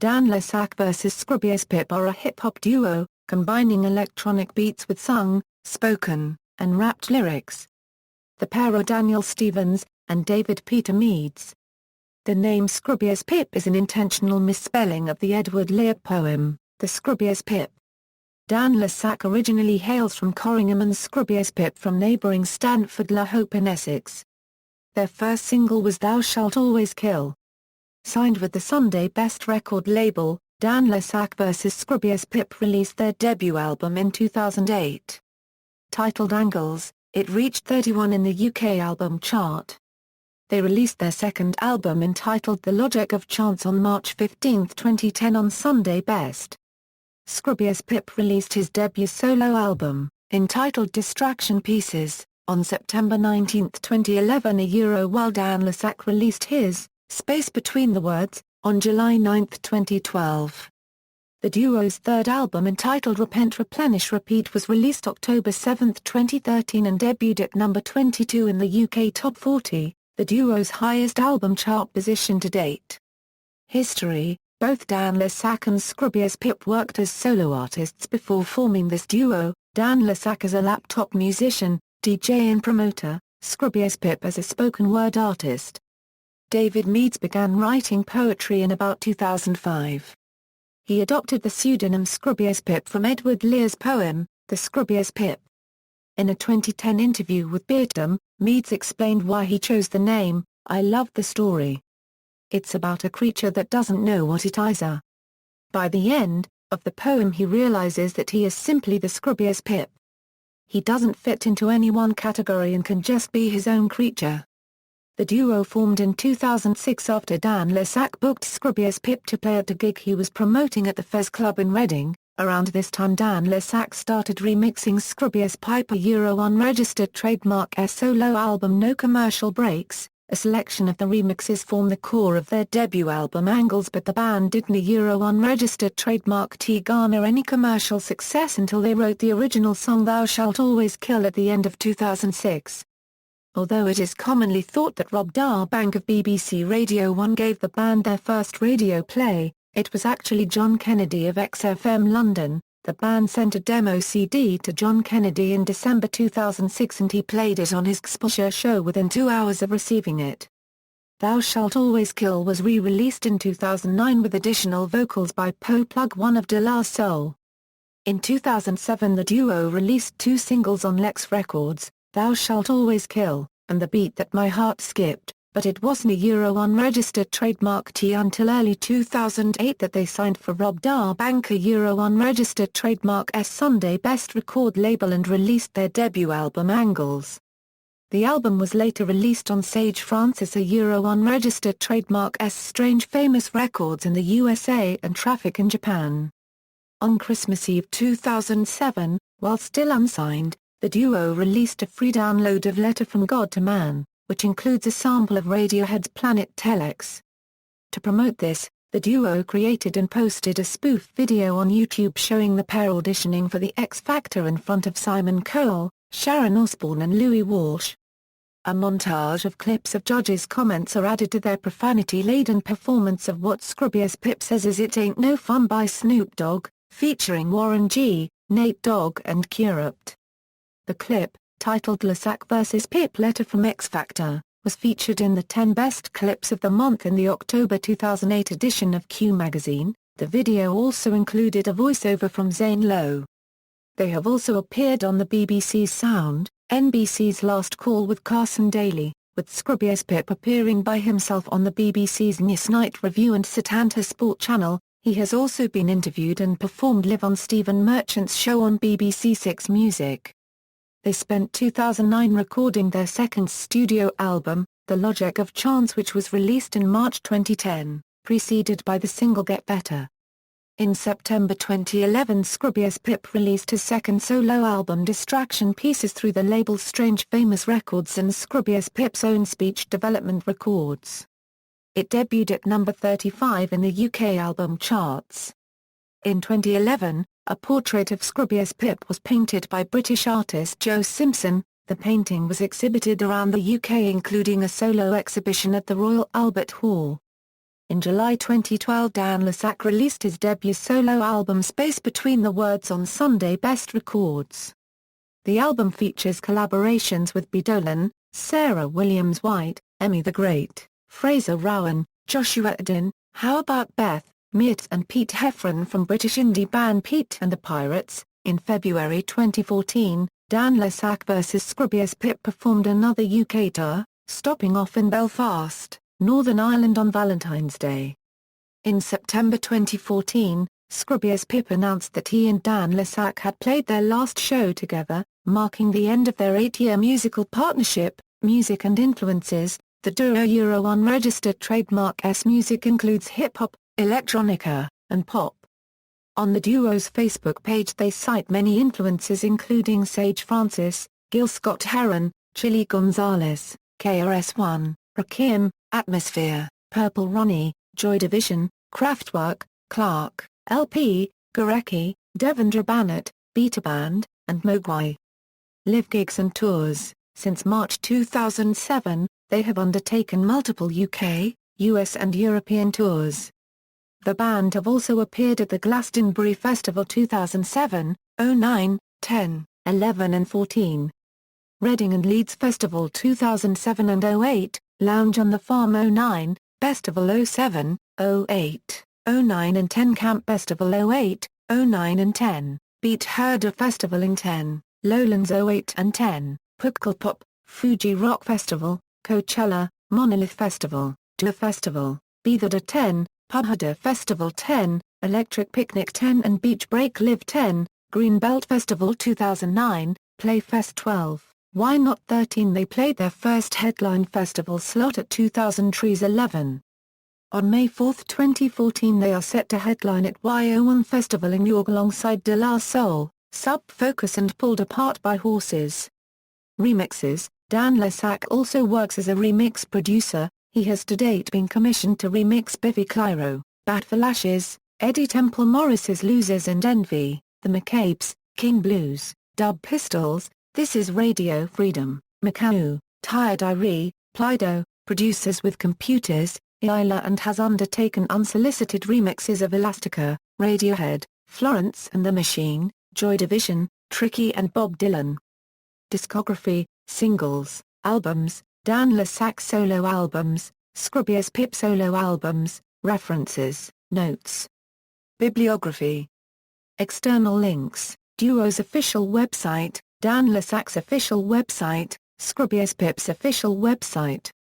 Dan le Sac vs Scroobius Pip are a hip-hop duo, combining electronic beats with sung, spoken, and rapped lyrics. The pair are Daniel Stevens and David Peter Meads. The name Scroobious Pip is an intentional misspelling of the Edward Lear poem, The Scroobious Pip. Dan le Sac originally hails from Corringham and Scroobius Pip from neighbouring Stanford-le-Hope in Essex. Their first single was Thou Shalt Always Kill. Signed with the Sunday Best record label, Dan le Sac vs Scroobius Pip released their debut album in 2008. Titled Angles, it reached 31 in the UK album chart. They released their second album entitled The Logic of Chance on March 15, 2010 on Sunday Best. Scroobious Pip released his debut solo album, entitled Distraction Pieces, on September 19, 2011 while Dan le Sac released his, Space Between the Words, on July 9, 2012. The duo's third album entitled Repent Replenish Repeat was released October 7, 2013 and debuted at number 22 in the UK Top 40, the duo's highest album chart position to date. History: both Dan le Sac and Scroobius Pip worked as solo artists before forming this duo, Dan le Sac as a laptop musician, DJ and promoter, Scroobius Pip as a spoken-word artist. David Meads began writing poetry in about 2005. He adopted the pseudonym Scroobious Pip from Edward Lear's poem, The Scroobious Pip. In a 2010 interview with Beardom, Meads explained why he chose the name, "I love the story. It's about a creature that doesn't know what it is." By the end of the poem he realizes that he is simply the Scroobious Pip. He doesn't fit into any one category and can just be his own creature. The duo formed in 2006 after Dan le Sac booked Scroobius Pip to play at a gig he was promoting at the Fez Club in Reading. Around this time Dan le Sac started remixing Scroobius Pip unregistered trademark solo album No Commercial Breaks. A selection of the remixes form the core of their debut album Angles, but the band didn't unregistered trademark garner any commercial success until they wrote the original song Thou Shalt Always Kill at the end of 2006. Although it is commonly thought that Rob Darbank of BBC Radio 1 gave the band their first radio play, it was actually John Kennedy of XFM London. The band sent a demo CD to John Kennedy in December 2006 and he played it on his exposure show within 2 hours of receiving it. Thou Shalt Always Kill was re-released in 2009 with additional vocals by Poe Plug One of De La Soul. In 2007 the duo released 2 singles on Lex Records, Thou Shalt Always Kill, and The Beat That My Heart Skipped, but it wasn't unregistered trademark until early 2008 that they signed for Rob Darbank unregistered trademark Sunday Best record label and released their debut album Angles. The album was later released on Sage Francis unregistered trademark Strange Famous Records in the USA and Traffic in Japan. On Christmas Eve 2007, while still unsigned, the duo released a free download of Letter from God to Man, which includes a sample of Radiohead's Planet Telex. To promote this, the duo created and posted a spoof video on YouTube showing the pair auditioning for the X Factor in front of Simon Cowell, Sharon Osbourne and Louis Walsh. A montage of clips of judges' comments are added to their profanity-laden performance of What Scroobius Pip Says Is It Ain't No Fun by Snoop Dogg, featuring Warren G., Nate Dogg and Curupt. The clip, titled Le Sac vs Pip Letter from X Factor, was featured in the 10 Best Clips of the Month in the October 2008 edition of Q magazine. The video also included a voiceover from Zane Lowe. They have also appeared on the BBC's Sound, NBC's Last Call with Carson Daly, with Scroobius Pip appearing by himself on the BBC's Newsnight Review and Setanta Sport Channel. He has also been interviewed and performed live on Stephen Merchant's show on BBC Six Music. They spent 2009 recording their second studio album, The Logic of Chance, which was released in March 2010, preceded by the single Get Better. In September 2011 Scroobius Pip released his second solo album Distraction Pieces through the labels Strange Famous Records and Scroobius Pip's own Speech Development Records. It debuted at number 35 in the UK album charts. In 2011, a portrait of Scroobius Pip was painted by British artist Joe Simpson. The painting was exhibited around the UK including a solo exhibition at the Royal Albert Hall. In July 2012, Dan le Sac released his debut solo album Space Between the Words on Sunday Best Records. The album features collaborations with B. Dolan, Sarah Williams White, Emmy the Great, Fraser Rowan, Joshua Edin, How About Beth, Meads and Pete Heffron from British indie band Pete and the Pirates. In February 2014, Dan le Sac vs Scroobius Pip performed another UK tour, stopping off in Belfast, Northern Ireland on Valentine's Day. In September 2014, Scroobius Pip announced that he and Dan le Sac had played their last show together, marking the end of their 8-year musical partnership. Music and influences. The duo Euro unregistered trademark S music includes hip-hop, electronica, and pop. On the duo's Facebook page they cite many influences including Sage Francis, Gil Scott-Heron, Chili Gonzalez, KRS-One, Rakim, Atmosphere, Purple Ronnie, Joy Division, Kraftwerk, Clark, LP, Gurecki, Devendra Bannock, Beta Band, and Mogwai. Live gigs and tours. Since March 2007, they have undertaken multiple UK, US and European tours. The band have also appeared at the Glastonbury Festival 2007, 09, 10, 11 and 14. Reading and Leeds Festival 2007 and 08, Lounge on the Farm 09, Festival 07, 08, 09 and 10 Camp Festival 08, 09 and 10, Beat Herder Festival in 10, Lowlands 08 and 10, Pukkelpop, Fuji Rock Festival, Coachella, Monolith Festival, Dua Festival, Beatherda 10, Pubherda Festival 10, Electric Picnic 10 and Beach Break Live 10, Greenbelt Festival 2009, Playfest 12, Why Not 13. They played their first headline festival slot at 2000 Trees 11. On May 4, 2014 they are set to headline at YO1 Festival in York alongside De La Soul, Sub Focus and Pulled Apart by Horses. Remixes. Dan le Sac also works as a remix producer. He has to date been commissioned to remix Biffy Clyro, Bat for Lashes, Eddie Temple Morris's Losers and Envy, The McCabe's, King Blues, Dub Pistols, This Is Radio Freedom, Macau, Tired Irie, Plido, Producers with Computers, Isla and has undertaken unsolicited remixes of Elastica, Radiohead, Florence and the Machine, Joy Division, Tricky and Bob Dylan. Discography, singles, albums, Dan le Sac solo albums, Scroobius Pip solo albums, references, notes. Bibliography. External links, duo's official website, Dan le Sac's official website, Scroobius Pip's official website.